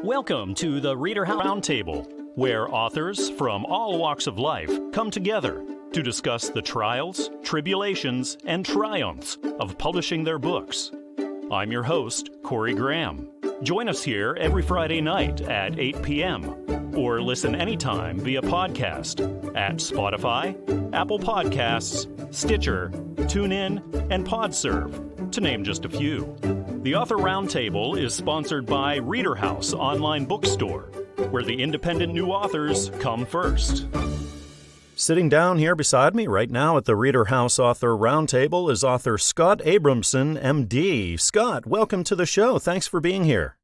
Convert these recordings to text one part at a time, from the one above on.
Welcome to the ReaderHouse Roundtable, where authors from all walks of life come together to discuss the trials, tribulations, and triumphs of publishing their books. I'm your host, Corey Graham. Join us here every Friday night at 8 p.m. or listen anytime via podcast at Spotify, Apple Podcasts, Stitcher, TuneIn, and PodServe, to name just a few. The Author Roundtable is sponsored by ReaderHouse Online Bookstore, where the independent new authors come first. Sitting down here beside me right now at the ReaderHouse Author Roundtable is author Scott Abramson M.D. Scott, welcome to the show. Thanks for being here.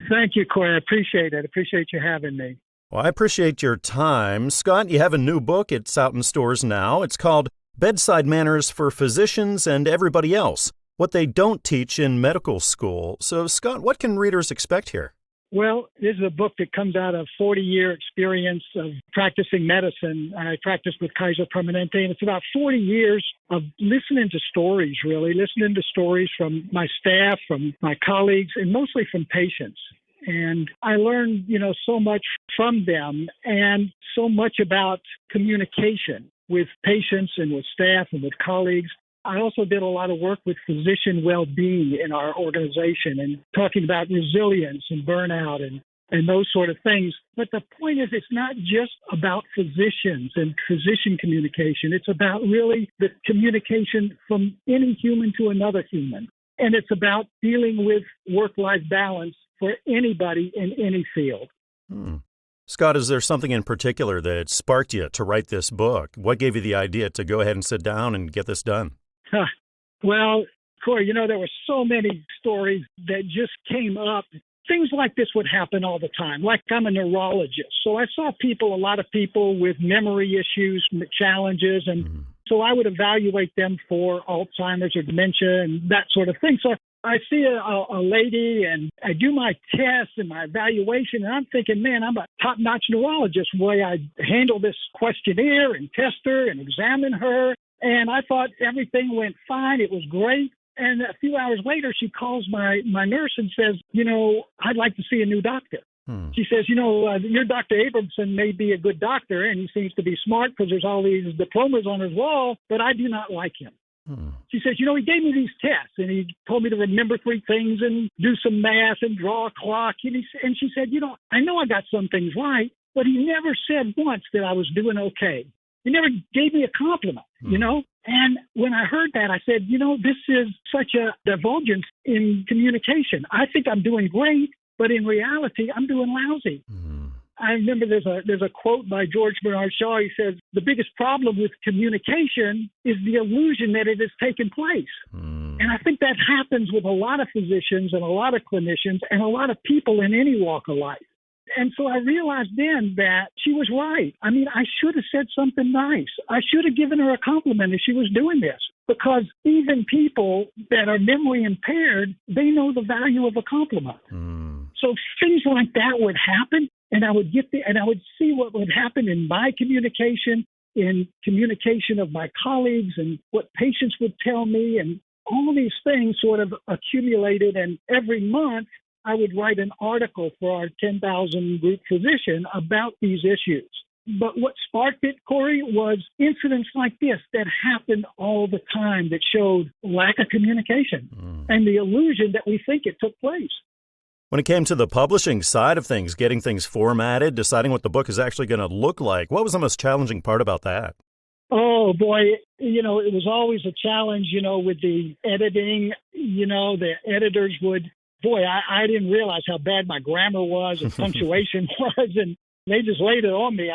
Thank you, Corey. I appreciate it. I appreciate you having me. Well, I appreciate your time. Scott, you have a new book. It's out in stores now. It's called Bedside Manners for Physicians and Everybody Else, What They Don't Teach in Medical School. So, Scott, what can readers expect here? Well, this is a book that comes out of 40-year experience of practicing medicine. I practiced with Kaiser Permanente, and it's about 40 years of listening to stories, really, listening to stories from my staff, from my colleagues, and mostly from patients. And I learned, so much from them and so much about communication with patients and with staff and with colleagues. I also did a lot of work with physician well-being in our organization and talking about resilience and burnout and those sort of things. But the point is, it's not just about physicians and physician communication. It's about really the communication from any human to another human. And it's about dealing with work-life balance for anybody in any field. Scott, is there something in particular that sparked you to write this book? What gave you the idea to go ahead and sit down and get this done? Well, Corey, there were so many stories that just came up. Things like this would happen all the time. Like, I'm a neurologist, so I saw a lot of people with memory issues, challenges, and so I would evaluate them for Alzheimer's or dementia and that sort of thing. So I see a lady and I do my test and my evaluation, and I'm thinking, man, I'm a top-notch neurologist. The way I handle this questionnaire and test her and examine her. And I thought everything went fine. It was great. And a few hours later, she calls my nurse and says, I'd like to see a new doctor. She says, your Dr. Abramson may be a good doctor, and he seems to be smart because there's all these diplomas on his wall, but I do not like him. She says, he gave me these tests, and he told me to remember 3 things and do some math and draw a clock. And she said, I know I got some things right, but he never said once that I was doing okay. He never gave me a compliment, And when I heard that, I said, this is such a divergence in communication. I think I'm doing great, but in reality, I'm doing lousy. I remember there's a quote by George Bernard Shaw. He says, the biggest problem with communication is the illusion that it has taken place. And I think that happens with a lot of physicians and a lot of clinicians and a lot of people in any walk of life. And so I realized then that she was right. I mean, I should have said something nice. I should have given her a compliment as she was doing this, because even people that are memory impaired, they know the value of a compliment. So things like that would happen, and I would and I would see what would happen in my communication, in communication of my colleagues, and what patients would tell me, and all these things sort of accumulated. And every month, I would write an article for our 10,000 group physician about these issues. But what sparked it, Corey, was incidents like this that happened all the time that showed lack of communication and the illusion that we think it took place. When it came to the publishing side of things, getting things formatted, deciding what the book is actually going to look like, what was the most challenging part about that? Oh, boy, it was always a challenge, with the editing. The editors would... Boy, I didn't realize how bad my grammar was and punctuation was, and they just laid it on me.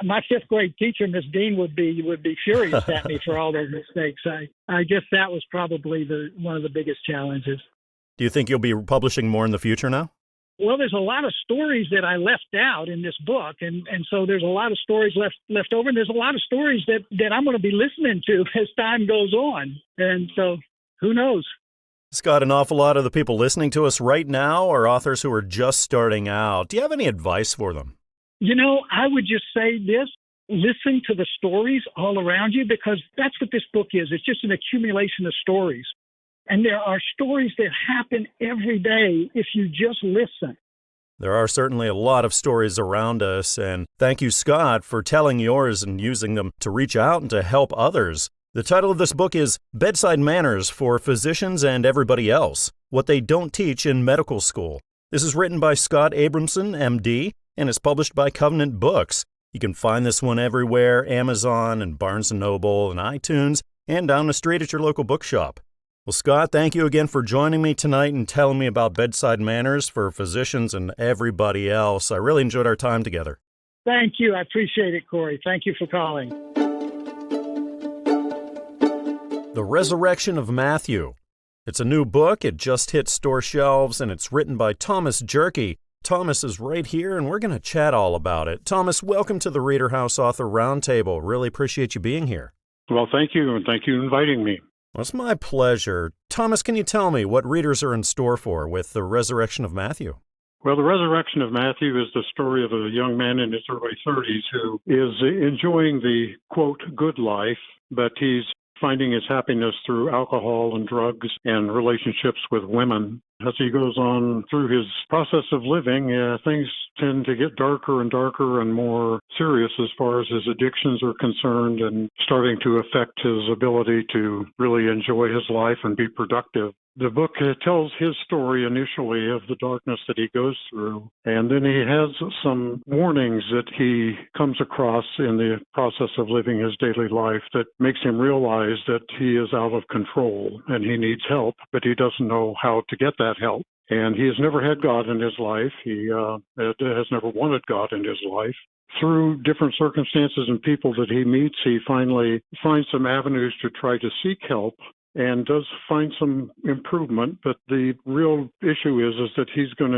My 5th grade teacher, Miss Dean, would be furious at me for all those mistakes. I guess that was probably one of the biggest challenges. Do you think you'll be publishing more in the future now? Well, there's a lot of stories that I left out in this book, and so there's a lot of stories left over, and there's a lot of stories that I'm going to be listening to as time goes on, and so who knows? Scott, an awful lot of the people listening to us right now are authors who are just starting out. Do you have any advice for them? I would just say this. Listen to the stories all around you, because that's what this book is. It's just an accumulation of stories. And there are stories that happen every day if you just listen. There are certainly a lot of stories around us, and thank you, Scott, for telling yours and using them to reach out and to help others. The title of this book is Bedside Manners for Physicians and Everybody Else, What They Don't Teach in Medical School. This is written by Scott Abramson, M.D., and it's published by Covenant Books. You can find this one everywhere, Amazon and Barnes & Noble and iTunes, and down the street at your local bookshop. Well, Scott, thank you again for joining me tonight and telling me about bedside manners for physicians and everybody else. I really enjoyed our time together. Thank you. I appreciate it, Corey. Thank you for calling. The Resurrection of Matthew. It's a new book. It just hit store shelves, and it's written by Thomas Jerke. Thomas is right here, and we're going to chat all about it. Thomas, welcome to the ReaderHouse Author Roundtable. Really appreciate you being here. Well, thank you, and thank you for inviting me. Well, it's my pleasure. Thomas, can you tell me what readers are in store for with The Resurrection of Matthew? Well, The Resurrection of Matthew is the story of a young man in his early 30s who is enjoying the, quote, good life, but he's finding his happiness through alcohol and drugs and relationships with women. As he goes on through his process of living, things tend to get darker and darker and more serious as far as his addictions are concerned, and starting to affect his ability to really enjoy his life and be productive. The book tells his story initially of the darkness that he goes through, and then he has some warnings that he comes across in the process of living his daily life that makes him realize that he is out of control and he needs help, but he doesn't know how to get that help. And he has never had God in his life. He has never wanted God in his life. Through different circumstances and people that he meets, he finally finds some avenues to try to seek help and does find some improvement. But the real issue is that he's going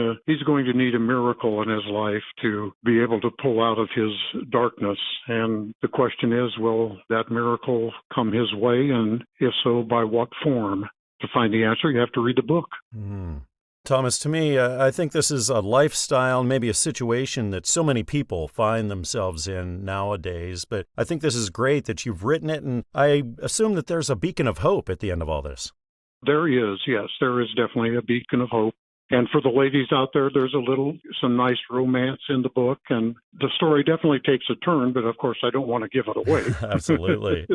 to need a miracle in his life to be able to pull out of his darkness. And the question is, will that miracle come his way? And if so, by what form? To find the answer, you have to read the book. Thomas, to me, I think this is a lifestyle, maybe a situation that so many people find themselves in nowadays. But I think this is great that you've written it, and I assume that there's a beacon of hope at the end of all this. There is, yes. There is definitely a beacon of hope. And for the ladies out there, there's some nice romance in the book. And the story definitely takes a turn, but of course, I don't want to give it away. Absolutely.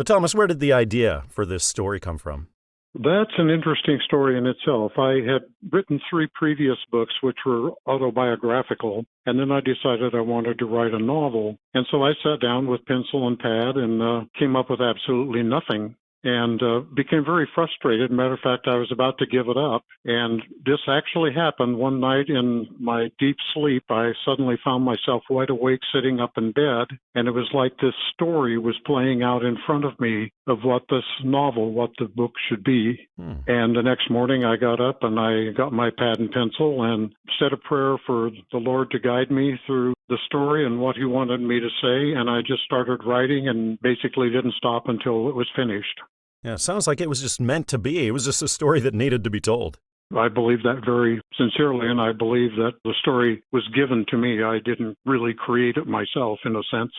Thomas, where did the idea for this story come from? That's an interesting story in itself. I had written 3 previous books, which were autobiographical, and then I decided I wanted to write a novel. And so I sat down with pencil and pad and came up with absolutely nothing, and became very frustrated. Matter of fact, I was about to give it up. And this actually happened one night in my deep sleep. I suddenly found myself wide awake sitting up in bed, and it was like this story was playing out in front of me of what this novel, what the book should be. And the next morning I got up and I got my pad and pencil and said a prayer for the Lord to guide me through the story and what he wanted me to say. And I just started writing and basically didn't stop until it was finished. Yeah, it sounds like it was just meant to be. It was just a story that needed to be told. I believe that very sincerely, and I believe that the story was given to me. I didn't really create it myself, in a sense.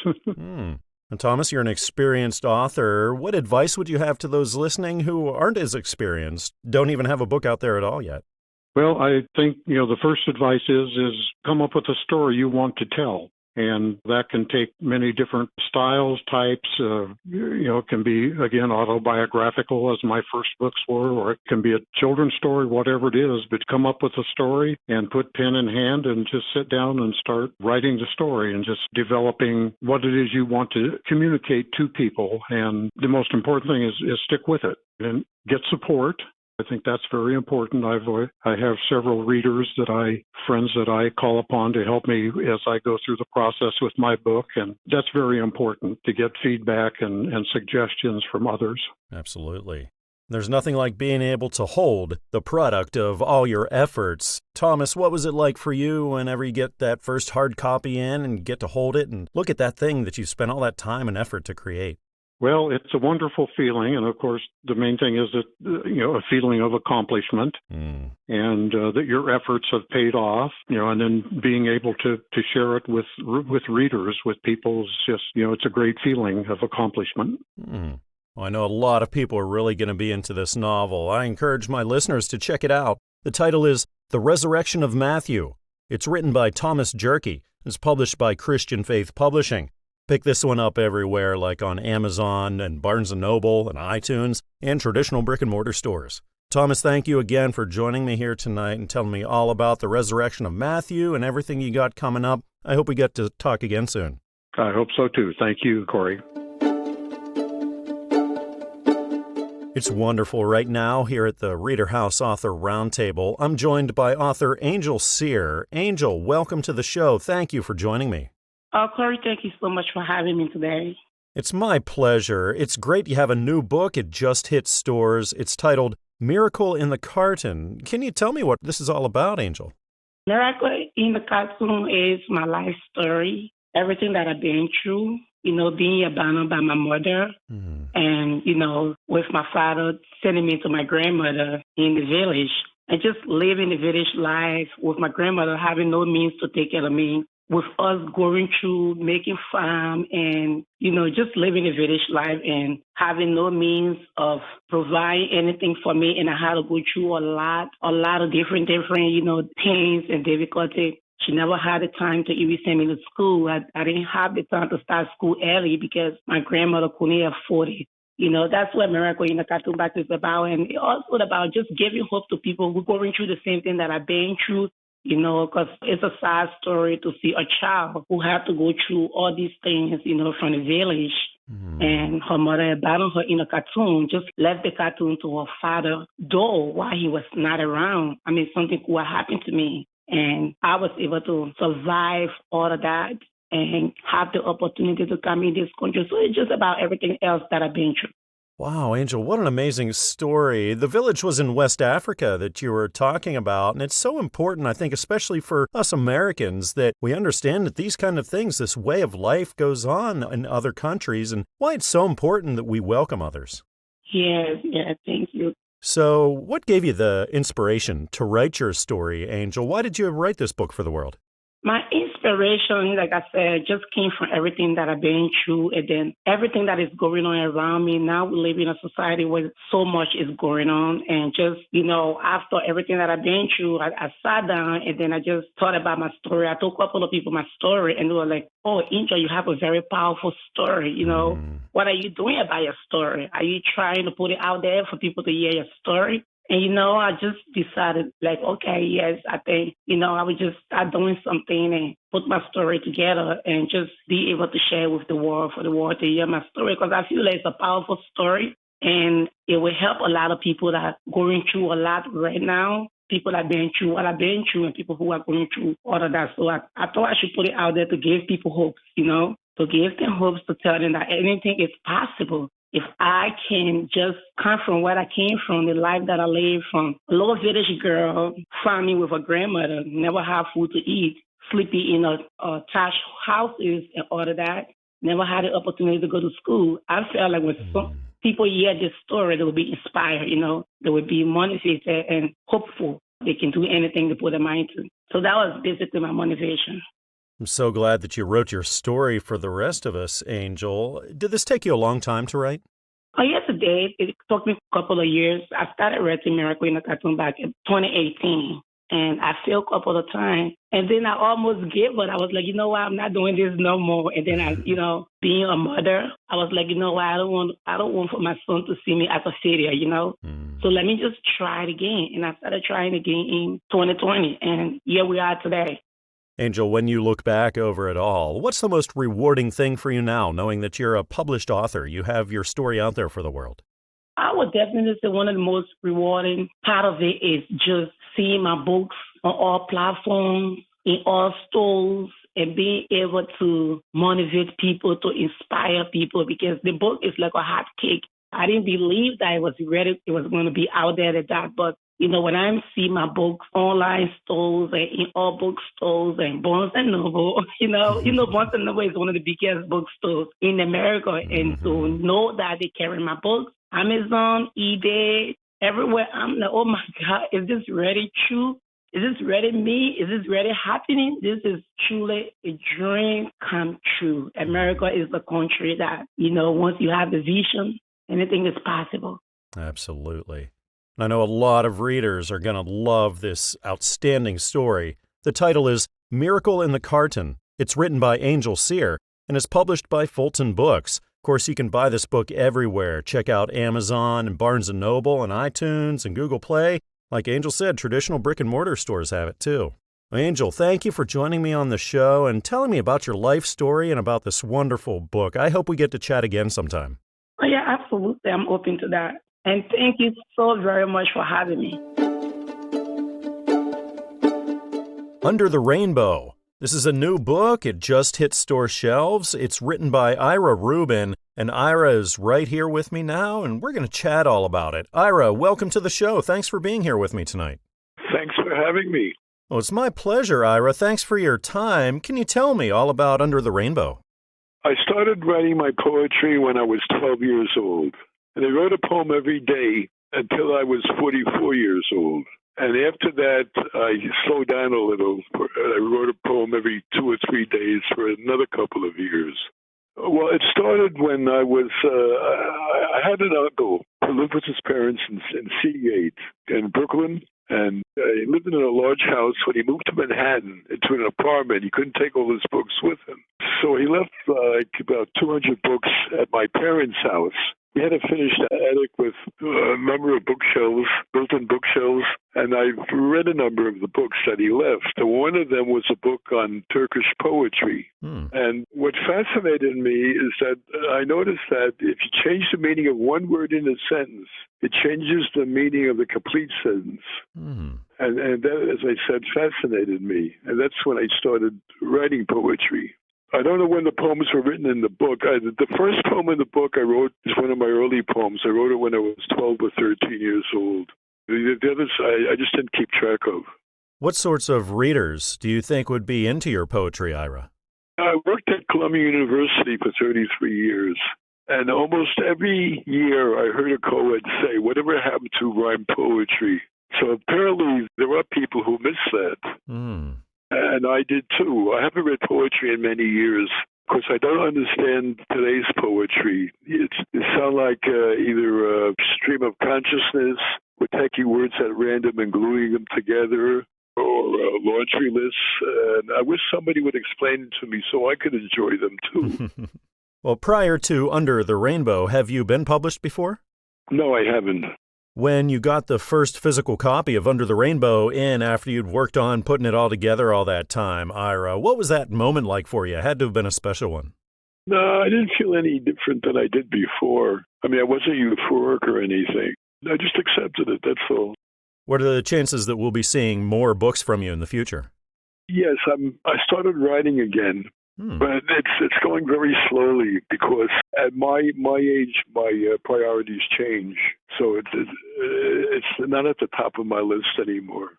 And Thomas, you're an experienced author. What advice would you have to those listening who aren't as experienced, don't even have a book out there at all yet? Well, I think, the first advice is come up with a story you want to tell. And that can take many different styles, types. It can be, again, autobiographical, as my first books were, or it can be a children's story, whatever it is. But come up with a story and put pen in hand and just sit down and start writing the story and just developing what it is you want to communicate to people. And the most important thing is stick with it and get support. I think that's very important. I have several friends that I call upon to help me as I go through the process with my book, and that's very important to get feedback and suggestions from others. Absolutely. There's nothing like being able to hold the product of all your efforts. Thomas, what was it like for you whenever you get that first hard copy in and get to hold it and look at that thing that you spent all that time and effort to create? Well, it's a wonderful feeling, and of course, the main thing is that a feeling of accomplishment, and that your efforts have paid off. And then being able to share it with readers, with people, is just it's a great feeling of accomplishment. Well, I know a lot of people are really going to be into this novel. I encourage my listeners to check it out. The title is The Resurrection of Matthew. It's written by Thomas Jerke. It's published by Christian Faith Publishing. Pick this one up everywhere, like on Amazon and Barnes & Noble and iTunes and traditional brick-and-mortar stores. Thomas, thank you again for joining me here tonight and telling me all about the resurrection of Matthew and everything you got coming up. I hope we get to talk again soon. I hope so, too. Thank you, Corey. It's wonderful right now here at the ReaderHouse Author Roundtable. I'm joined by author Angel Scere. Angel, welcome to the show. Thank you for joining me. Corey, thank you so much for having me today. It's my pleasure. It's great you have a new book. It just hit stores. It's titled Miracle in the Carton. Can you tell me what this is all about, Angel? Miracle in the Carton is my life story, everything that I've been through, being abandoned by my mother and, with my father sending me to my grandmother in the village and just living the village life with my grandmother having no means to take care of me. With us going through making farm and, just living a village life and having no means of providing anything for me. And I had to go through a lot of different, pains and difficulty. She never had the time to even send me to school. I didn't have the time to start school early because my grandmother couldn't afford it. That's what Miracle in the Carton Box is about. And it's also about just giving hope to people who are going through the same thing that I've been through. Because it's a sad story to see a child who had to go through all these things, from the village. And her mother abandoned her in a cartoon, just left the cartoon to her father door while he was not around. Something could happen to me. And I was able to survive all of that and have the opportunity to come in this country. So it's just about everything else that I've been through. Wow, Angel, what an amazing story. The village was in West Africa that you were talking about, and it's so important, I think, especially for us Americans, that we understand that these kind of things, this way of life goes on in other countries, and why it's so important that we welcome others. Yeah, thank you. So what gave you the inspiration to write your story, Angel? Why did you write this book for the world? My inspiration, like I said, just came from everything that I've been through and then everything that is going on around me. Now we live in a society where so much is going on. And just, after everything that I've been through, I sat down and then I just thought about my story. I told a couple of people my story and they were like, oh, Angel, you have a very powerful story. What are you doing about your story? Are you trying to put it out there for people to hear your story? And, I just decided, okay, yes, I think, I would just start doing something and put my story together and just be able to share with the world, for the world to hear my story, because I feel like it's a powerful story and it will help a lot of people that are going through a lot right now, people that have been through what I've been through and people who are going through all of that. So I thought I should put it out there to give people hope, to give them hopes, to tell them that anything is possible. If I can just come from where I came from, the life that I lived from, a little village girl, farming with a grandmother, never have food to eat, sleeping in a trash houses and all of that, never had the opportunity to go to school. I felt like when some people hear this story, they will be inspired, they will be motivated and hopeful they can do anything to put their mind to. So that was basically my motivation. I'm so glad that you wrote your story for the rest of us, Angel. Did this take you a long time to write? Oh, yes, it did. It took me a couple of years. I started writing Miracle in the Carton back in 2018, and I failed a couple of times. And then I almost gave up. I was like, what, I'm not doing this no more. And then I, being a mother, I was like, what, I don't want for my son to see me as a failure, So let me just try it again. And I started trying again in 2020, and here we are today. Angel, when you look back over it all, what's the most rewarding thing for you now, knowing that you're a published author, you have your story out there for the world? I would definitely say one of the most rewarding part of it is just seeing my books on all platforms, in all stores, and being able to motivate people, to inspire people, because the book is like a hot cake. I didn't believe that it was ready, it was going to be out there at that, but when I see my books online stores and in all bookstores and Barnes and Noble, Barnes and Noble is one of the biggest bookstores in America. And to know that they carry my books, Amazon, eBay, everywhere, I'm like, oh my God, is this really true? Is this really me? Is this really happening? This is truly a dream come true. America is the country that, once you have the vision, anything is possible. Absolutely. I know a lot of readers are going to love this outstanding story, The title is Miracle in the Carton. It's written by Angel Scere and is published by Fulton Books. Of course, you can buy this book everywhere. Check out Amazon and Barnes & Noble and iTunes and Google Play. Like Angel said, traditional brick-and-mortar stores have it too. Angel, thank you for joining me on the show and telling me about your life story and about this wonderful book. I hope we get to chat again sometime. Oh, yeah, absolutely. I'm open to that. And thank you so very much for having me. Under the Rainbow. This is a new book. It just hit store shelves. It's written by Ira Rubin, and Ira is right here with me now, and we're going to chat all about it. Ira, welcome to the show. Thanks for being here with me tonight. Thanks for having me. Well, it's my pleasure, Ira. Thanks for your time. Can you tell me all about Under the Rainbow? I started writing my poetry when I was 12 years old, and I wrote a poem every day until I was 44 years old. And after that, I slowed down a little. I wrote a poem every 2 or 3 days for another couple of years. Well, it started when I had an uncle who lived with his parents in C8 in Brooklyn. And he lived in a large house. When he moved to Manhattan into an apartment, he couldn't take all his books with him. So he left about 200 books at my parents' house. We had a finished attic with a number of bookshelves, built-in bookshelves, and I read a number of the books that he left. And one of them was a book on Turkish poetry. And what fascinated me is that I noticed that if you change the meaning of one word in a sentence, it changes the meaning of the complete sentence. And that, as I said, fascinated me. And that's when I started writing poetry. I don't know when the poems were written in the book. The first poem in the book I wrote is one of my early poems. I wrote it when I was 12 or 13 years old. The others I just didn't keep track of. What sorts of readers do you think would be into your poetry, Ira? I worked at Columbia University for 33 years. And almost every year I heard a co-ed say, whatever happened to rhyme poetry? So apparently there are people who miss that. And I did too. I haven't read poetry in many years because I don't understand today's poetry. It sounds like either a stream of consciousness with taking words at random and gluing them together, or laundry lists. And I wish somebody would explain it to me so I could enjoy them too. Well, prior to Under the Rainbow, have you been published before? No, I haven't. When you got the first physical copy of Under the Rainbow in after you'd worked on putting it all together all that time, Ira, what was that moment like for you? It had to have been a special one. No, I didn't feel any different than I did before. I mean, I wasn't euphoric or anything. I just accepted it, that's all. What are the chances that we'll be seeing more books from you in the future? Yes, I started writing again. But it's going very slowly because at my age, my priorities change. So it's not at the top of my list anymore.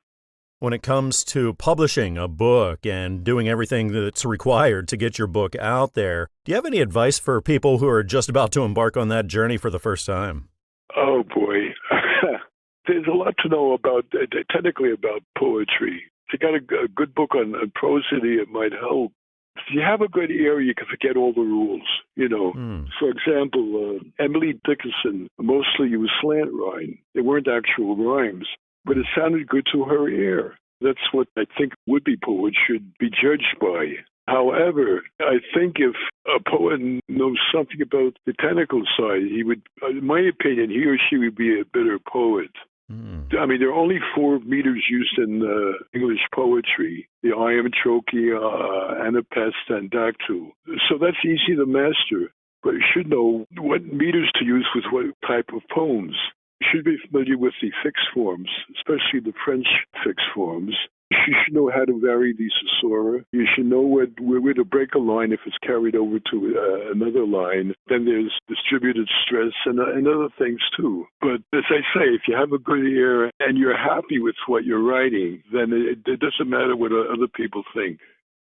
When it comes to publishing a book and doing everything that's required to get your book out there, do you have any advice for people who are just about to embark on that journey for the first time? Oh, boy. There's a lot to know technically about poetry. If you got a good book on prosody, it might help. If you have a good ear, you can forget all the rules, For example, Emily Dickinson mostly used slant rhyme. They weren't actual rhymes, but it sounded good to her ear. That's what I think would-be poets should be judged by. However, I think if a poet knows something about the technical side, he would, in my opinion, he or she would be a better poet. I mean, there are only 4 meters used in English poetry: the iamb, trochee, anapest, and dactyl. So that's easy to master, but you should know what meters to use with what type of poems. You should be familiar with the fixed forms, especially the French fixed forms. You should know how to vary the caesura. You should know where to break a line if it's carried over to another line. Then there's distributed stress and other things too. But as I say, if you have a good ear and you're happy with what you're writing, then it doesn't matter what other people think.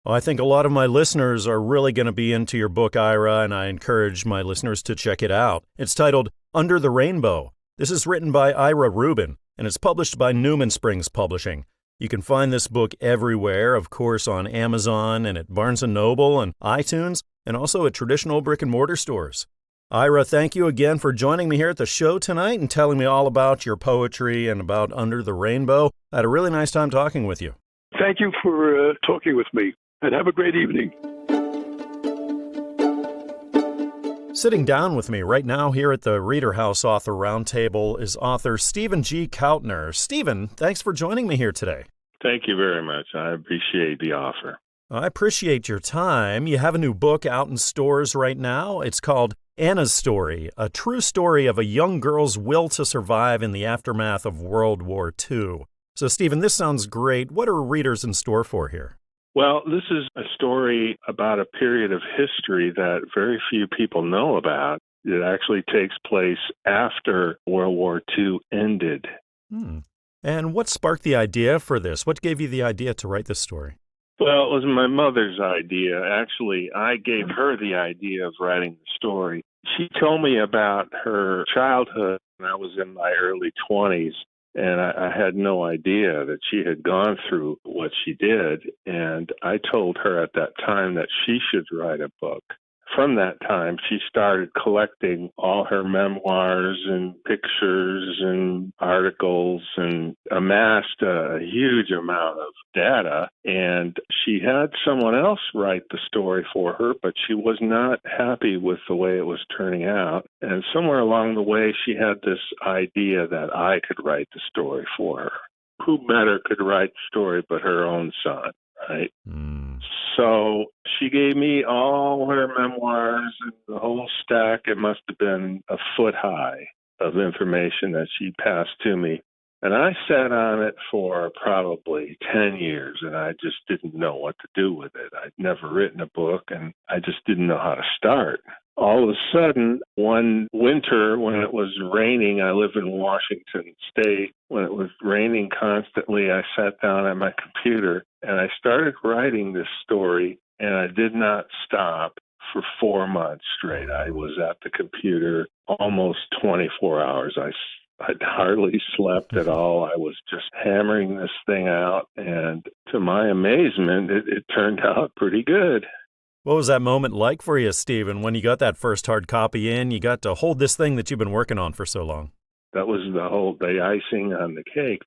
Well, I think a lot of my listeners are really going to be into your book, Ira, and I encourage my listeners to check it out. It's titled Under the Rainbow. This is written by Ira Rubin, and it's published by Newman Springs Publishing. You can find this book everywhere, of course, on Amazon and at Barnes & Noble and iTunes, and also at traditional brick-and-mortar stores. Ira, thank you again for joining me here at the show tonight and telling me all about your poetry and about Under the Rainbow. I had a really nice time talking with you. thank you for talking with me, and have a great evening. Sitting down with me right now here at the ReaderHouse Author Roundtable is author Stephen G. Kautner. Stephen, thanks for joining me here today. Thank you very much. I appreciate the offer. I appreciate your time. You have a new book out in stores right now. It's called Anna's Story, a true story of a young girl's will to survive in the aftermath of World War II. So, Stephen, this sounds great. What are readers in store for here? Well, this is a story about a period of history that very few people know about. It actually takes place after World War II ended. And what sparked the idea for this? What gave you the idea to write this story? Well, it was my mother's idea. Actually, I gave her the idea of writing the story. She told me about her childhood when I was in my early 20s. And I had no idea that she had gone through what she did. And I told her at that time that she should write a book. From that time, she started collecting all her memoirs and pictures and articles and amassed a huge amount of data. And she had someone else write the story for her, but she was not happy with the way it was turning out. And somewhere along the way, she had this idea that I could write the story for her. Who better could write the story but her own son, right? So she gave me all her memoirs and the whole stack. It must have been a foot high of information that she passed to me. And I sat on it for probably 10 years, and I just didn't know what to do with it. I'd never written a book, and I just didn't know how to start. All of a sudden, one winter when it was raining, I live in Washington State. When it was raining constantly, I sat down at my computer and I started writing this story, and I did not stop for 4 months straight. I was at the computer almost 24 hours. I'd hardly slept at all. I was just hammering this thing out, and to my amazement, it turned out pretty good. What was that moment like for you, Stephen, when you got that first hard copy in? You got to hold this thing that you've been working on for so long. That was the icing on the cake.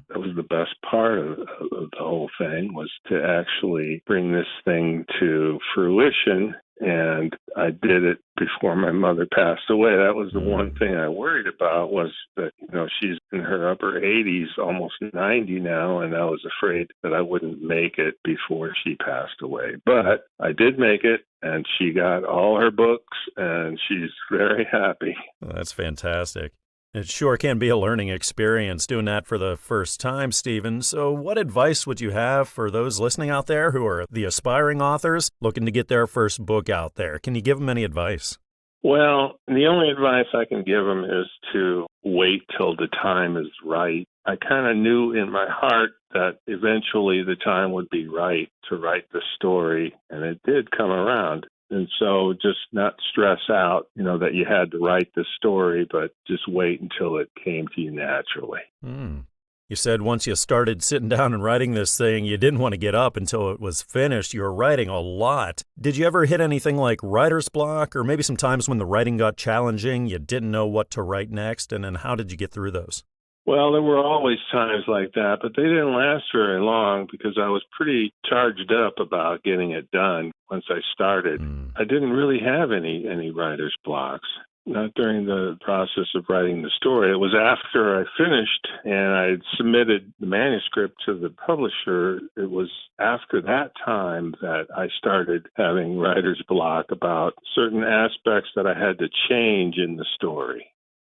That was the best part of the whole thing, was to actually bring this thing to fruition. And I did it before my mother passed away. That was the one thing I worried about, was that, she's in her upper 80s, almost 90 now, and I was afraid that I wouldn't make it before she passed away. But I did make it, and she got all her books, and she's very happy. Well, that's fantastic. It sure can be a learning experience doing that for the first time, Stephen. So what advice would you have for those listening out there who are the aspiring authors looking to get their first book out there? Can you give them any advice? Well, the only advice I can give them is to wait till the time is right. I kind of knew in my heart that eventually the time would be right to write the story, and it did come around. And so just not stress out, that you had to write the story, but just wait until it came to you naturally. You said once you started sitting down and writing this thing, you didn't want to get up until it was finished. You were writing a lot. Did you ever hit anything like writer's block, or maybe some times when the writing got challenging, you didn't know what to write next, and then how did you get through those? Well, there were always times like that, but they didn't last very long because I was pretty charged up about getting it done once I started. I didn't really have any writer's blocks, not during the process of writing the story. It was after I finished and I submitted the manuscript to the publisher. It was after that time that I started having writer's block about certain aspects that I had to change in the story.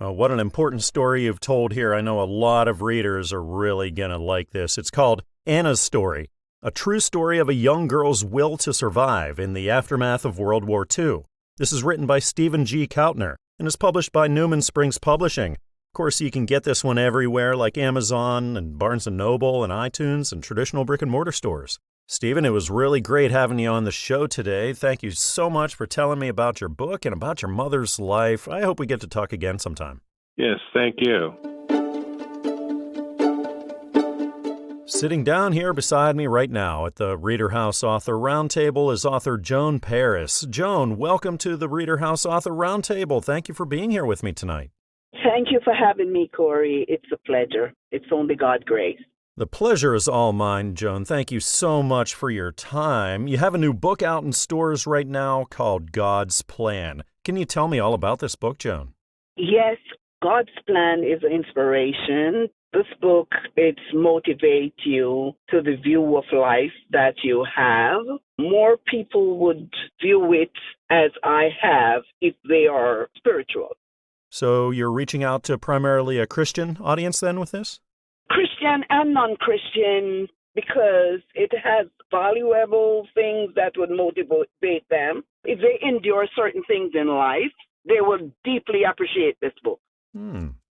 What an important story you've told here. I know a lot of readers are really going to like this. It's called Anna's Story, a true story of a young girl's will to survive in the aftermath of World War II. This is written by Stephen G. Kautner and is published by Newman Springs Publishing. Of course, you can get this one everywhere like Amazon and Barnes & Noble and iTunes and traditional brick-and-mortar stores. Stephen, it was really great having you on the show today. Thank you so much for telling me about your book and about your mother's life. I hope we get to talk again sometime. Yes, thank you. Sitting down here beside me right now at the ReaderHouse Author Roundtable is author Joan Parris. Joan, welcome to the ReaderHouse Author Roundtable. Thank you for being here with me tonight. Thank you for having me, Corey. It's a pleasure. It's only God's grace. The pleasure is all mine, Joan. Thank you so much for your time. You have a new book out in stores right now called God's Plan. Can you tell me all about this book, Joan? Yes, God's Plan is inspiration. This book, it motivates you to the view of life that you have. More people would view it as I have if they are spiritual. So you're reaching out to primarily a Christian audience then with this? Christian and non-Christian, because it has valuable things that would motivate them. If they endure certain things in life, they will deeply appreciate this book.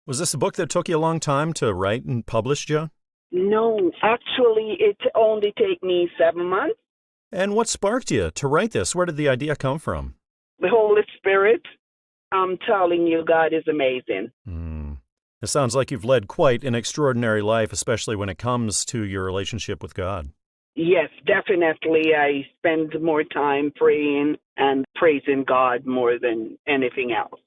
Was this a book that took you a long time to write and publish, Joan? No, actually, it only took me 7 months. And what sparked you to write this? Where did the idea come from? The Holy Spirit. I'm telling you, God is amazing. It sounds like you've led quite an extraordinary life, especially when it comes to your relationship with God. Yes, definitely. I spend more time praying and praising God more than anything else.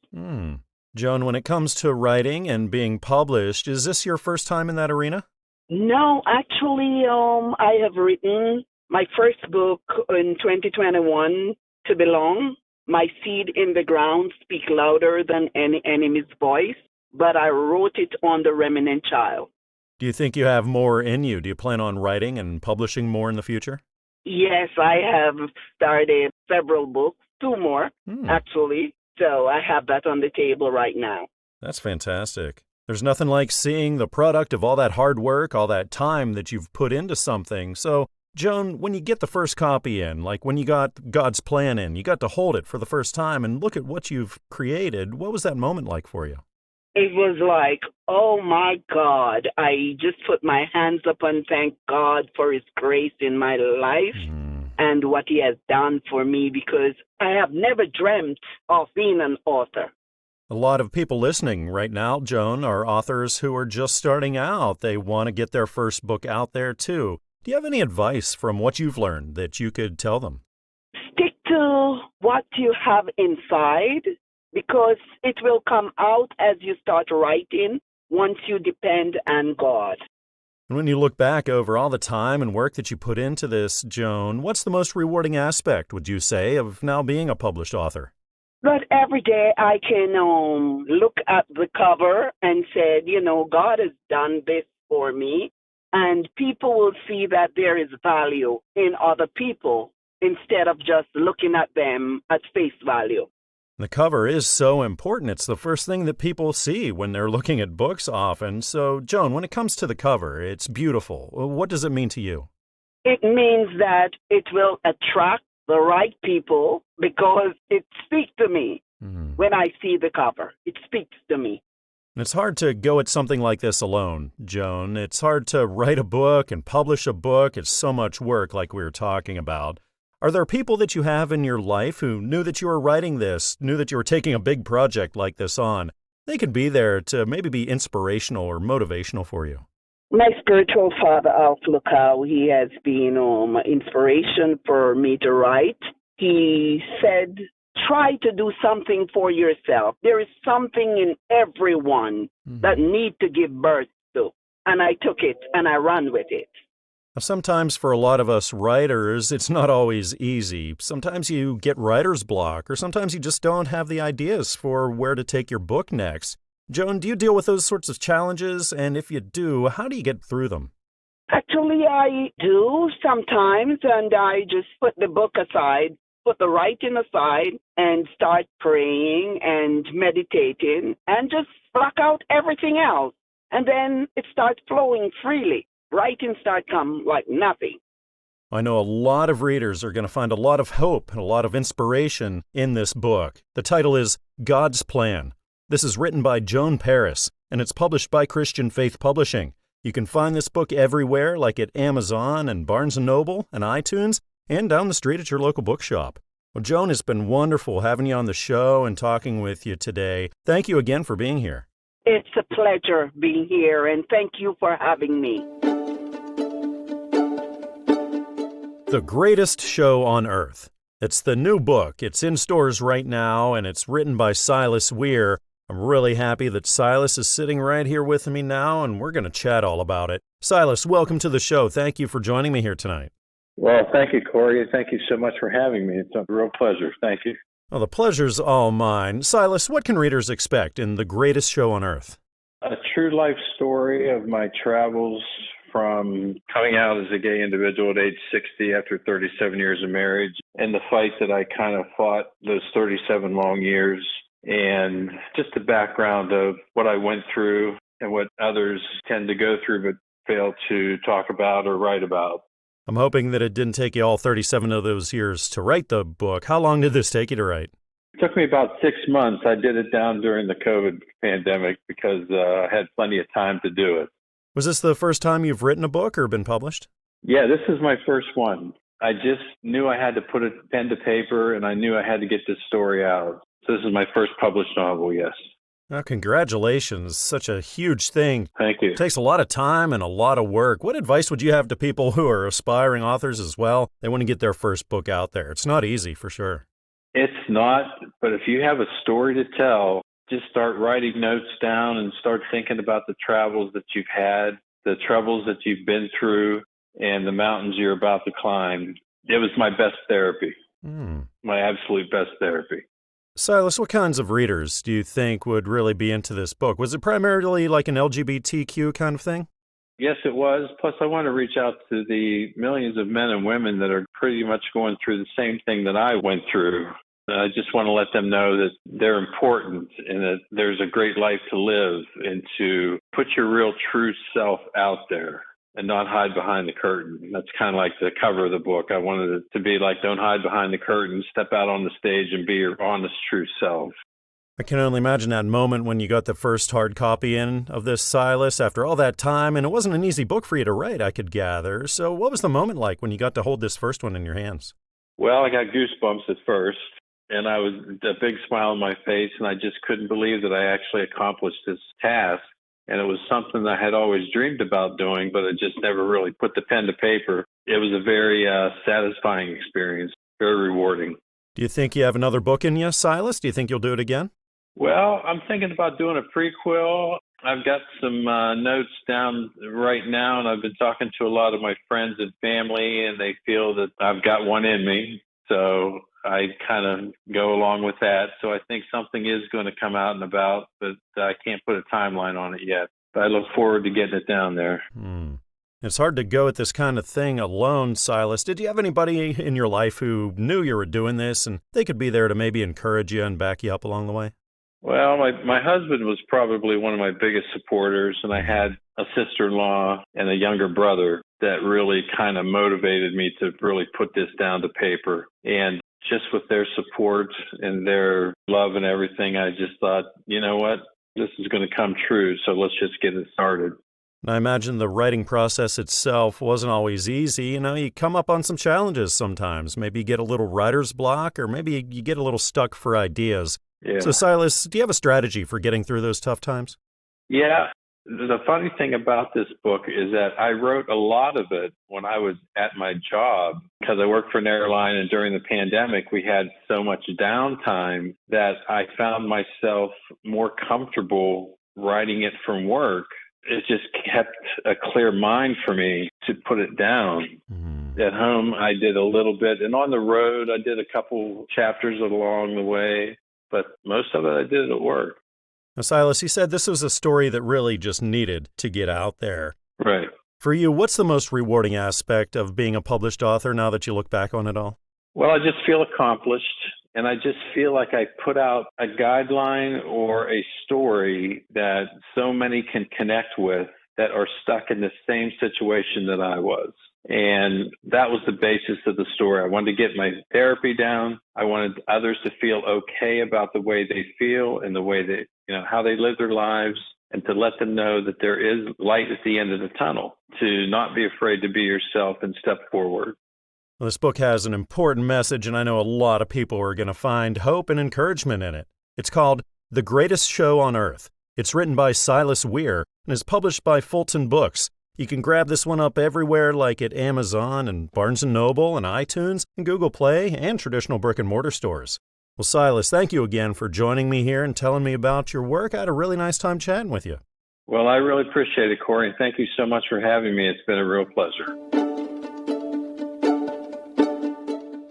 Joan, when it comes to writing and being published, is this your first time in that arena? No, actually, I have written my first book in 2021, To Belong. My seed in the ground speak louder than any enemy's voice, but I wrote it on the remnant child. Do you think you have more in you? Do you plan on writing and publishing more in the future? Yes, I have started several books, 2 more, actually. So I have that on the table right now. That's fantastic. There's nothing like seeing the product of all that hard work, all that time that you've put into something. So, Joan, when you get the first copy in, like when you got God's Plan in, you got to hold it for the first time and look at what you've created. What was that moment like for you? It was like, oh my God, I just put my hands up and thank God for His grace in my life and what He has done for me, because I have never dreamt of being an author. A lot of people listening right now, Joan, are authors who are just starting out. They want to get their first book out there too. Do you have any advice from what you've learned that you could tell them? Stick to what you have inside, because it will come out as you start writing once you depend on God. And when you look back over all the time and work that you put into this, Joan, what's the most rewarding aspect, would you say, of now being a published author? But every day I can look at the cover and say, God has done this for me. And people will see that there is value in other people instead of just looking at them at face value. The cover is so important. It's the first thing that people see when they're looking at books often. So, Joan, when it comes to the cover, it's beautiful. What does it mean to you? It means that it will attract the right people because it speaks to me when I see the cover. It speaks to me. It's hard to go at something like this alone, Joan. It's hard to write a book and publish a book. It's so much work, like we were talking about. Are there people that you have in your life who knew that you were writing this, knew that you were taking a big project like this on? They could be there to maybe be inspirational or motivational for you. My spiritual father, Alf Lukau, he has been inspiration for me to write. He said, try to do something for yourself. There is something in everyone that need to give birth to. And I took it and I ran with it. Sometimes for a lot of us writers, it's not always easy. Sometimes you get writer's block, or sometimes you just don't have the ideas for where to take your book next. Joan, do you deal with those sorts of challenges? And if you do, how do you get through them? Actually, I do sometimes, and I just put the book aside, put the writing aside, and start praying and meditating, and just block out everything else. And then it starts flowing freely. Writing starts come like nothing. I know a lot of readers are going to find a lot of hope and a lot of inspiration in this book. The title is God's Plan. This is written by Joan Parris, and it's published by Christian Faith Publishing. You can find this book everywhere, like at Amazon and Barnes & Noble and iTunes, and down the street at your local bookshop. Well, Joan, it's been wonderful having you on the show and talking with you today. Thank you again for being here. It's a pleasure being here, and thank you for having me. The Greatest Show on Earth. It's the new book. It's in stores right now, and it's written by Silas Weir. I'm really happy that Silas is sitting right here with me now, and we're going to chat all about it. Silas, welcome to the show. Thank you for joining me here tonight. Well, thank you, Corey. Thank you so much for having me. It's a real pleasure. Thank you. Well, the pleasure's all mine. Silas, what can readers expect in The Greatest Show on Earth? A true life story of my travels from coming out as a gay individual at age 60 after 37 years of marriage, and the fight that I kind of fought those 37 long years, and just the background of what I went through and what others tend to go through but fail to talk about or write about. I'm hoping that it didn't take you all 37 of those years to write the book. How long did this take you to write? It took me about 6 months. I did it down during the COVID pandemic because I had plenty of time to do it. Was this the first time you've written a book or been published? Yeah, this is my first one. I just knew I had to put a pen to paper, and I knew I had to get this story out. So this is my first published novel, yes. Well, congratulations. Such a huge thing. Thank you. It takes a lot of time and a lot of work. What advice would you have to people who are aspiring authors as well? They want to get their first book out there. It's not easy, for sure. It's not, but if you have a story to tell, just start writing notes down and start thinking about the travels that you've had, the troubles that you've been through, and the mountains you're about to climb. It was my best therapy, my absolute best therapy. Silas, what kinds of readers do you think would really be into this book? Was it primarily like an LGBTQ kind of thing? Yes, it was. Plus, I want to reach out to the millions of men and women that are pretty much going through the same thing that I went through. I just want to let them know that they're important and that there's a great life to live, and to put your real true self out there and not hide behind the curtain. That's kind of like the cover of the book. I wanted it to be like, don't hide behind the curtain, step out on the stage and be your honest, true self. I can only imagine that moment when you got the first hard copy in of this, Silas, after all that time, and it wasn't an easy book for you to write, I could gather. So what was the moment like when you got to hold this first one in your hands? Well, I got goosebumps at first, and I was a big smile on my face, and I just couldn't believe that I actually accomplished this task. And it was something I had always dreamed about doing, but I just never really put the pen to paper. It was a very satisfying experience, very rewarding. Do you think you have another book in you, Silas? Do you think you'll do it again? Well, I'm thinking about doing a prequel. I've got some notes down right now, and I've been talking to a lot of my friends and family, and they feel that I've got one in me. So I kind of go along with that. So I think something is going to come out and about, but I can't put a timeline on it yet. But I look forward to getting it down there. It's hard to go at this kind of thing alone, Silas. Did you have anybody in your life who knew you were doing this and they could be there to maybe encourage you and back you up along the way? Well, my husband was probably one of my biggest supporters, and I had a sister-in-law and a younger brother that really kind of motivated me to really put this down to paper. And just with their support and their love and everything, I just thought, you know what, this is going to come true, so let's just get it started. I imagine the writing process itself wasn't always easy. You come up on some challenges sometimes. Maybe you get a little writer's block, or maybe you get a little stuck for ideas. Yeah. So, Silas, do you have a strategy for getting through those tough times? Yeah. The funny thing about this book is that I wrote a lot of it when I was at my job, because I worked for an airline, and during the pandemic, we had so much downtime that I found myself more comfortable writing it from work. It just kept a clear mind for me to put it down. At home, I did a little bit, and on the road, I did a couple chapters along the way, but most of it I did at work. Now, Silas, you said this was a story that really just needed to get out there. Right. For you, what's the most rewarding aspect of being a published author now that you look back on it all? Well, I just feel accomplished, and I just feel like I put out a guideline or a story that so many can connect with that are stuck in the same situation that I was. And that was the basis of the story. I wanted to get my therapy down. I wanted others to feel okay about the way they feel and the way they, how they live their lives, and to let them know that there is light at the end of the tunnel, to not be afraid to be yourself and step forward. Well, this book has an important message, and I know a lot of people are going to find hope and encouragement in it. It's called The Greatest Show on Earth. It's written by Silas Weir and is published by Fulton Books. You can grab this one up everywhere, like at Amazon and Barnes & Noble and iTunes and Google Play and traditional brick-and-mortar stores. Well, Silas, thank you again for joining me here and telling me about your work. I had a really nice time chatting with you. Well, I really appreciate it, Corey, and thank you so much for having me. It's been a real pleasure.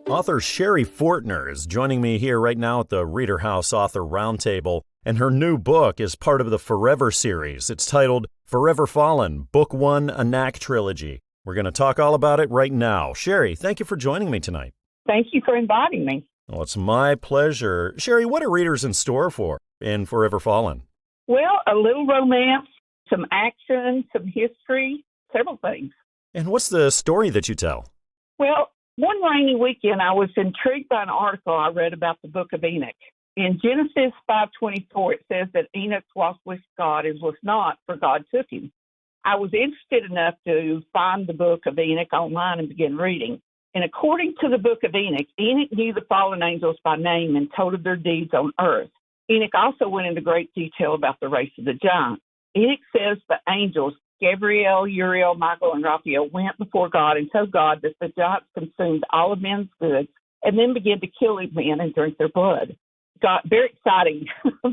Author Scere Fortner is joining me here right now at the ReaderHouse Author Roundtable, and her new book is part of the Forever series. It's titled Forever Fallen, Book 1, a Knack Trilogy. We're going to talk all about it right now. Scere, thank you for joining me tonight. Thank you for inviting me. Well, it's my pleasure. Scere, what are readers in store for in Forever Fallen? Well, a little romance, some action, some history, several things. And what's the story that you tell? Well, one rainy weekend, I was intrigued by an article I read about the book of Enoch. In Genesis 5:24, it says that Enoch walked with God and was not, for God took him. I was interested enough to find the book of Enoch online and begin reading. And according to the book of Enoch, Enoch knew the fallen angels by name and told of their deeds on earth. Enoch also went into great detail about the race of the giants. Enoch says the angels, Gabriel, Uriel, Michael, and Raphael, went before God and told God that the giants consumed all of men's goods and then began to kill men and drink their blood. God, very exciting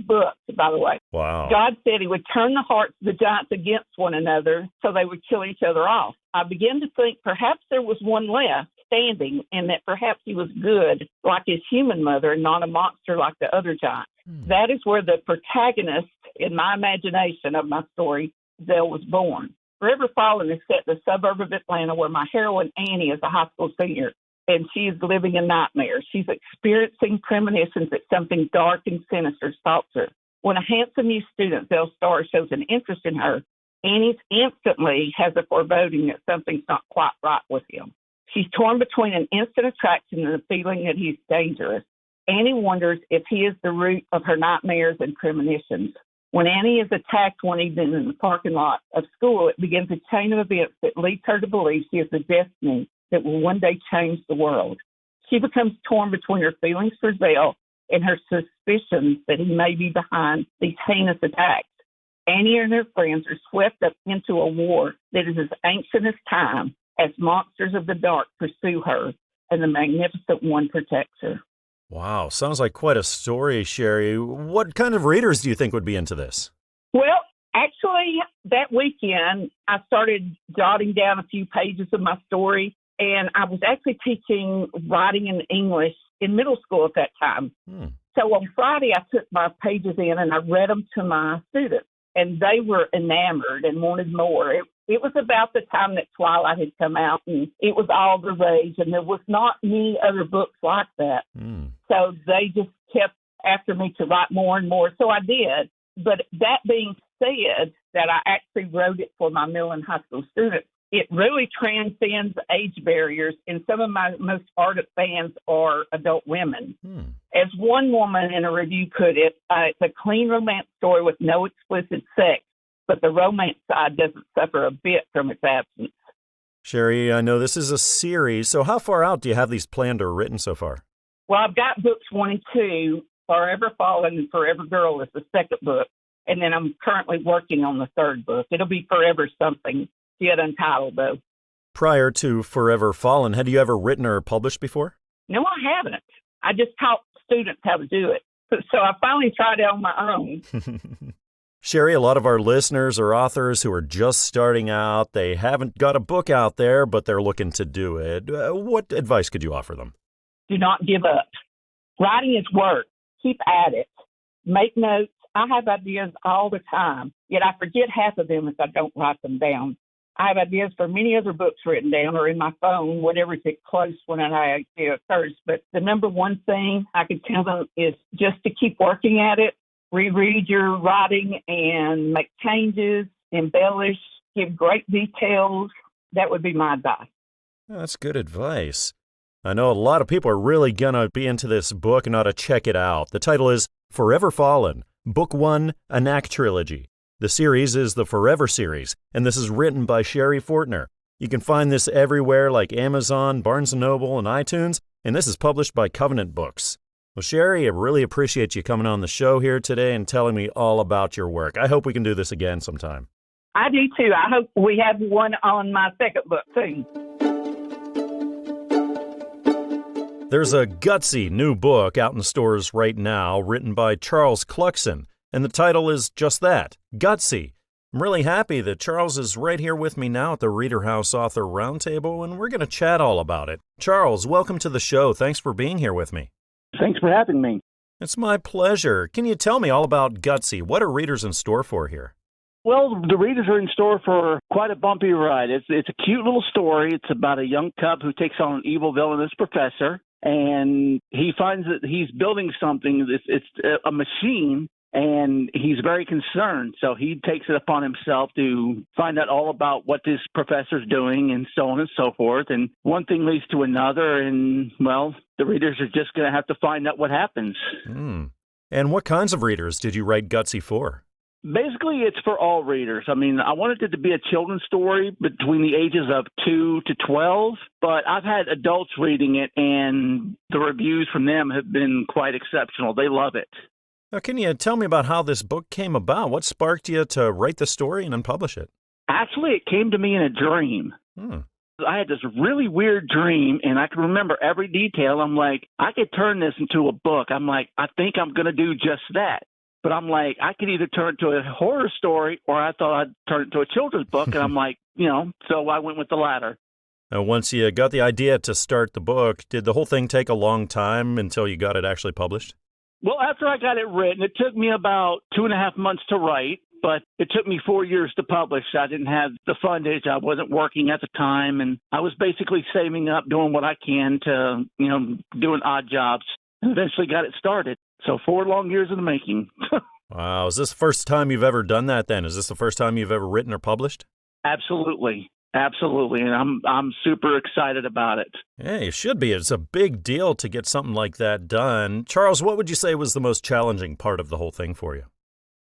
book, by the way. Wow. God said he would turn the hearts of the giants against one another so they would kill each other off. I began to think perhaps there was one left standing and that perhaps he was good like his human mother and not a monster like the other giants. That is where the protagonist, in my imagination of my story, Zell, was born. Forever Fallen is set in the suburb of Atlanta where my heroine Annie is a high school senior. And she is living a nightmare. She's experiencing premonitions that something dark and sinister stalks her. When a handsome new student, Zell Star, shows an interest in her, Annie instantly has a foreboding that something's not quite right with him. She's torn between an instant attraction and the feeling that he's dangerous. Annie wonders if he is the root of her nightmares and premonitions. When Annie is attacked one evening in the parking lot of school, it begins a chain of events that leads her to believe she has a destiny that will one day change the world. She becomes torn between her feelings for Zell and her suspicions that he may be behind these heinous attacks. Annie and her friends are swept up into a war that is as ancient as time as monsters of the dark pursue her and the Magnificent One protects her. Wow, sounds like quite a story, Scere. What kind of readers do you think would be into this? Well, actually, that weekend, I started jotting down a few pages of my story. And I was actually teaching writing in English in middle school at that time. So on Friday, I took my pages in and I read them to my students. And they were enamored and wanted more. It was about the time that Twilight had come out, and it was all the rage. And there was not many other books like that. So they just kept after me to write more and more. So I did. But that being said, that I actually wrote it for my middle and high school students. It really transcends age barriers, and some of my most ardent fans are adult women. As one woman in a review put it, it's a clean romance story with no explicit sex, but the romance side doesn't suffer a bit from its absence. Scere, I know this is a series, so how far out do you have these planned or written so far? Well, I've got books 1 and 2. Forever Fallen and Forever Girl is the second book, and then I'm currently working on the third book. It'll be Forever Something. Yet untitled, though. Prior to Forever Fallen, had you ever written or published before? No, I haven't. I just taught students how to do it. So I finally tried it on my own. Scere, a lot of our listeners are authors who are just starting out. They haven't got a book out there, but they're looking to do it. What advice could you offer them? Do not give up. Writing is work. Keep at it. Make notes. I have ideas all the time, yet I forget half of them if I don't write them down. I have ideas for many other books written down or in my phone, whatever's close when an idea occurs. But the number one thing I could tell them is just to keep working at it, reread your writing and make changes, embellish, give great details. That would be my advice. That's good advice. I know a lot of people are really going to be into this book and ought to check it out. The title is Forever Fallen, Book 1, a Knack Trilogy. The series is the Forever series, and this is written by Scere Fortner. You can find this everywhere like Amazon, Barnes & Noble, and iTunes, and this is published by Covenant Books. Well, Scere, I really appreciate you coming on the show here today and telling me all about your work. I hope we can do this again sometime. I do, too. I hope we have one on my second book, too. There's a gutsy new book out in stores right now written by Charles Kluxen. And the title is just that, Gutsy. I'm really happy that Charles is right here with me now at the ReaderHouse Author Roundtable, and we're going to chat all about it. Charles, welcome to the show. Thanks for being here with me. Thanks for having me. It's my pleasure. Can you tell me all about Gutsy? What are readers in store for here? Well, the readers are in store for quite a bumpy ride. It's a cute little story. It's about a young cub who takes on an evil villainous professor, and he finds that he's building something. It's a machine, and he's very concerned. So he takes it upon himself to find out all about what this professor's doing and so on and so forth. And one thing leads to another, and, well, the readers are just going to have to find out what happens. And what kinds of readers did you write Gutsy for? Basically, it's for all readers. I mean, I wanted it to be a children's story between the ages of 2 to 12, but I've had adults reading it, and the reviews from them have been quite exceptional. They love it. Now, can you tell me about how this book came about? What sparked you to write the story and then publish it? Actually, it came to me in a dream. I had this really weird dream, and I can remember every detail. I'm like, I could turn this into a book. I'm like, I think I'm going to do just that. But I'm like, I could either turn it to a horror story or I thought I'd turn it into a children's book. And I'm like, so I went with the latter. Now, once you got the idea to start the book, did the whole thing take a long time until you got it actually published? Well, after I got it written, it took me about 2.5 months to write, but it took me 4 years to publish. I didn't have the fundage. I wasn't working at the time, and I was basically saving up, doing what I can to, doing odd jobs, and eventually got it started. So 4 long years in the making. Wow. Is this the first time you've ever done that then? Is this the first time you've ever written or published? Absolutely. Absolutely. And I'm super excited about it. Yeah, you should be. It's a big deal to get something like that done. Charles, what would you say was the most challenging part of the whole thing for you?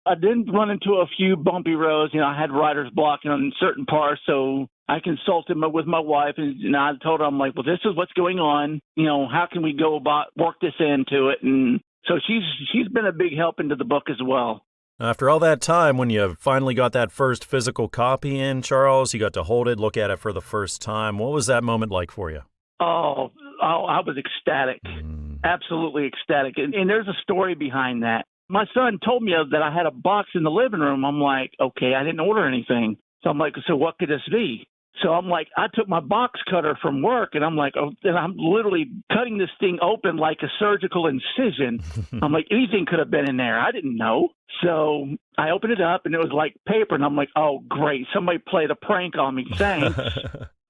I did run into a few bumpy roads. I had writer's block on certain parts, so I consulted with my wife, and I told her, I'm like, well, this is what's going on. How can we go about work this into it? And so she's been a big help into the book as well. After all that time, when you finally got that first physical copy in, Charles, you got to hold it, look at it for the first time. What was that moment like for you? Oh, I was ecstatic, absolutely ecstatic. And there's a story behind that. My son told me that I had a box in the living room. I'm like, okay, I didn't order anything. So I'm like, so what could this be? So I'm like, I took my box cutter from work, and I'm like, and I'm literally cutting this thing open like a surgical incision. I'm like, anything could have been in there. I didn't know. So I opened it up, and it was like paper, and I'm like, oh, great. Somebody played a prank on me. Thanks.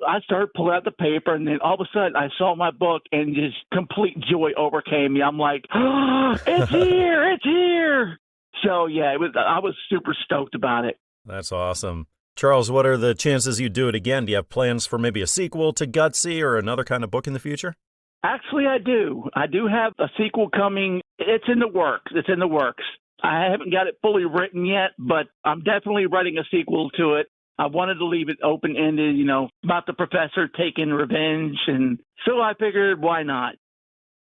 I started pulling out the paper, and then all of a sudden I saw my book, and just complete joy overcame me. I'm like, oh, it's here. It's here. So, yeah, I was super stoked about it. That's awesome. Charles, what are the chances you do it again? Do you have plans for maybe a sequel to Gutsy or another kind of book in the future? Actually, I do. I do have a sequel coming. It's in the works. I haven't got it fully written yet, but I'm definitely writing a sequel to it. I wanted to leave it open-ended, about the professor taking revenge, and so I figured, why not?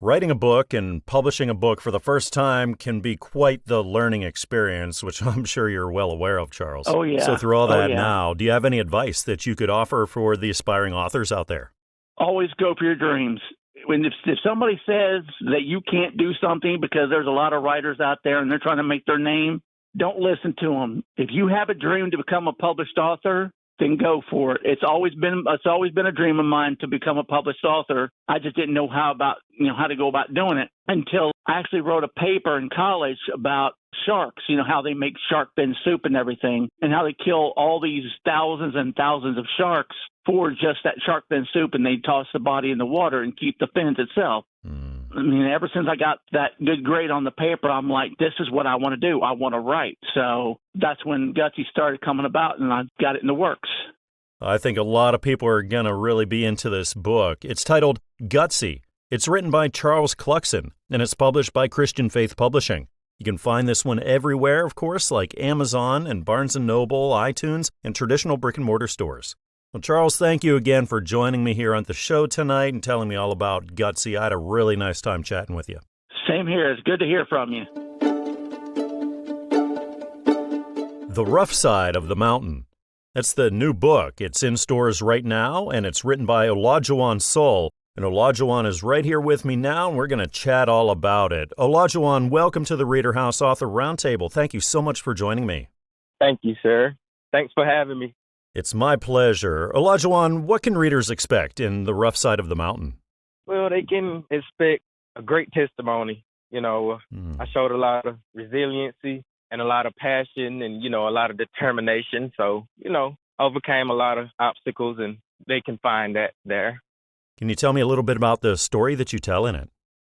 Writing a book and publishing a book for the first time can be quite the learning experience, which I'm sure you're well aware of, Charles. Oh, yeah. So through all that now, do you have any advice that you could offer for the aspiring authors out there? Always go for your dreams. If somebody says that you can't do something because there's a lot of writers out there and they're trying to make their name, don't listen to them. If you have a dream to become a published author, then go for it. It's always been a dream of mine to become a published author. I just didn't know how to go about doing it until I actually wrote a paper in college about sharks, how they make shark fin soup and everything, and how they kill all these thousands and thousands of sharks for just that shark fin soup, and they toss the body in the water and keep the fins itself. I mean, ever since I got that good grade on the paper, I'm like, this is what I want to do. I want to write. So that's when Gutsy started coming about, and I got it in the works. I think a lot of people are going to really be into this book. It's titled Gutsy. It's written by Charles Kluxen, and it's published by Christian Faith Publishing. You can find this one everywhere, of course, like Amazon and Barnes & Noble, iTunes, and traditional brick-and-mortar stores. Well, Charles, thank you again for joining me here on the show tonight and telling me all about Gutsy. I had a really nice time chatting with you. Same here. It's good to hear from you. The Rough Side of the Mountain. That's the new book. It's in stores right now, and it's written by Olajuwon Sol. And Olajuwon is right here with me now, and we're going to chat all about it. Olajuwon, welcome to the ReaderHouse Author Roundtable. Thank you so much for joining me. Thank you, sir. Thanks for having me. It's my pleasure. Olajuwon, what can readers expect in The Rough Side of the Mountain? Well, they can expect a great testimony. I showed a lot of resiliency and a lot of passion and, a lot of determination. So, overcame a lot of obstacles, and they can find that there. Can you tell me a little bit about the story that you tell in it?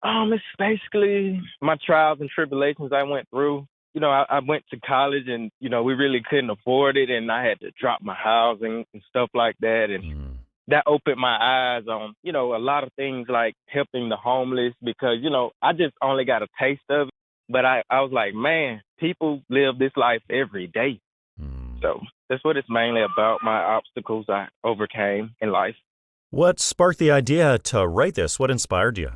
It's basically my trials and tribulations I went through. I went to college and, we really couldn't afford it, and I had to drop my housing and stuff like that. And that opened my eyes on, a lot of things like helping the homeless because, I just only got a taste of it. But I was like, man, people live this life every day. So that's what it's mainly about, my obstacles I overcame in life. What sparked the idea to write this? What inspired you?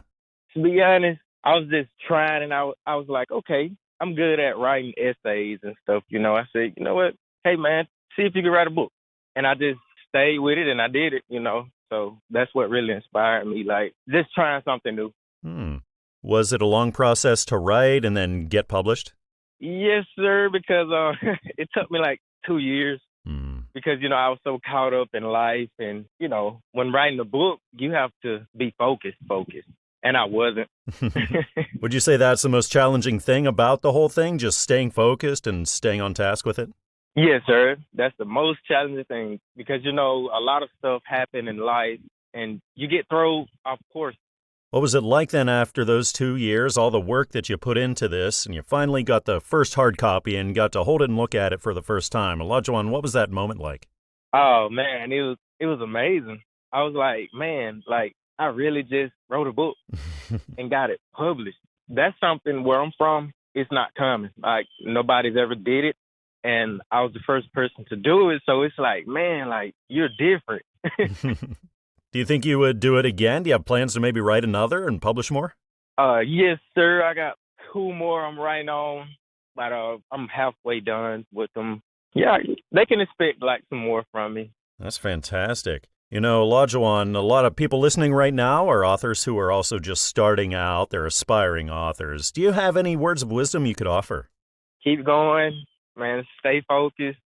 To be honest, I was just trying, and I was like, okay, I'm good at writing essays and stuff. I said, you know what? Hey, man, see if you can write a book. And I just stayed with it, and I did it, So that's what really inspired me, like just trying something new. Was it a long process to write and then get published? Yes, sir, because it took me like 2 years. Because, I was so caught up in life. And, when writing a book, you have to be focused. And I wasn't. Would you say that's the most challenging thing about the whole thing, just staying focused and staying on task with it? Yes, sir. That's the most challenging thing because, a lot of stuff happen in life and you get thrown off course. What was it like then after those 2 years, all the work that you put into this, and you finally got the first hard copy and got to hold it and look at it for the first time? Olajuwon, what was that moment like? Oh, man, it was amazing. I was like, man, I really just wrote a book and got it published. That's something where I'm from, it's not common. Like, nobody's ever did it, and I was the first person to do it, so it's like, man, you're different. Do you think you would do it again? Do you have plans to maybe write another and publish more? Yes, sir. I got 2 more I'm writing on, but I'm halfway done with them. Yeah, they can expect some more from me. That's fantastic. Olajuwon, a lot of people listening right now are authors who are also just starting out. They're aspiring authors. Do you have any words of wisdom you could offer? Keep going, man. Stay focused.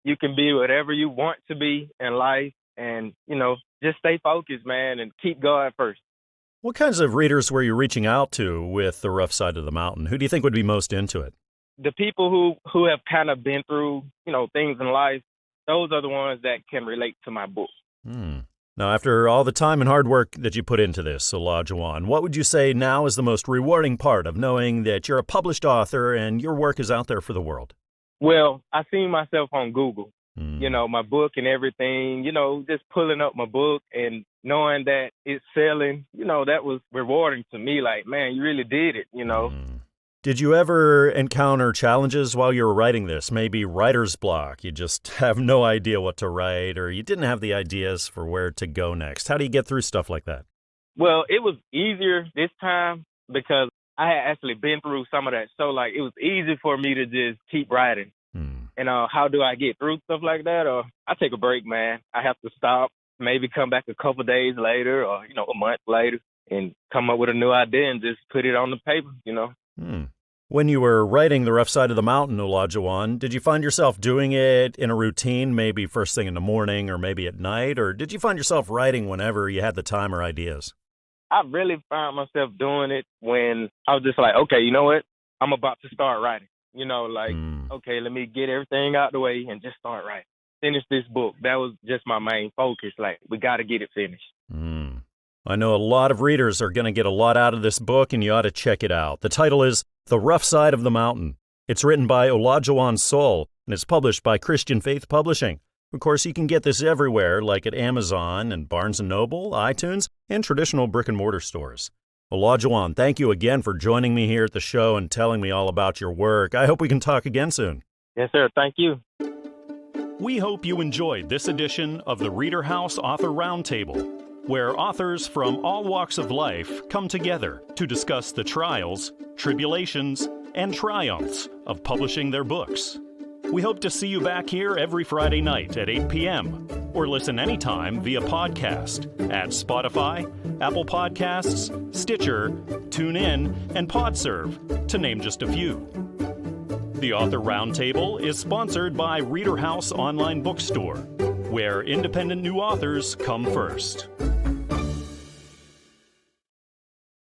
You can be whatever you want to be in life. And, just stay focused, man, and keep going first. What kinds of readers were you reaching out to with The Rough Side of the Mountain? Who do you think would be most into it? The people who have kind of been through, things in life, those are the ones that can relate to my book. Now, after all the time and hard work that you put into this, Olajuwon, what would you say now is the most rewarding part of knowing that you're a published author and your work is out there for the world? Well, I seen myself on Google. My book and everything, just pulling up my book and knowing that it's selling, that was rewarding to me. Like, man, you really did it, Did you ever encounter challenges while you were writing this? Maybe writer's block. You just have no idea what to write, or you didn't have the ideas for where to go next. How do you get through stuff like that? Well, it was easier this time because I had actually been through some of that. So, it was easy for me to just keep writing. And how do I get through stuff like that? Or I take a break, man. I have to stop, maybe come back a couple days later or, a month later and come up with a new idea and just put it on the paper, When you were writing The Rough Side of the Mountain, Olajuwon, did you find yourself doing it in a routine, maybe first thing in the morning or maybe at night? Or did you find yourself writing whenever you had the time or ideas? I really found myself doing it when I was just like, okay, you know what? I'm about to start writing. Okay, let me get everything out the way and just start writing. Finish this book. That was just my main focus. We got to get it finished. I know a lot of readers are going to get a lot out of this book, and you ought to check it out. The title is The Rough Side of the Mountain. It's written by Olajuwon Sol, and it's published by Christian Faith Publishing. Of course, you can get this everywhere, like at Amazon and Barnes & Noble, iTunes, and traditional brick-and-mortar stores. Olajuwon, thank you again for joining me here at the show and telling me all about your work. I hope we can talk again soon. Yes, sir. Thank you. We hope you enjoyed this edition of the ReaderHouse Author Roundtable, where authors from all walks of life come together to discuss the trials, tribulations, and triumphs of publishing their books. We hope to see you back here every Friday night at 8 p.m. or listen anytime via podcast at Spotify, Apple Podcasts, Stitcher, TuneIn, and PodServe, to name just a few. The Author Roundtable is sponsored by ReaderHouse Online Bookstore, where independent new authors come first.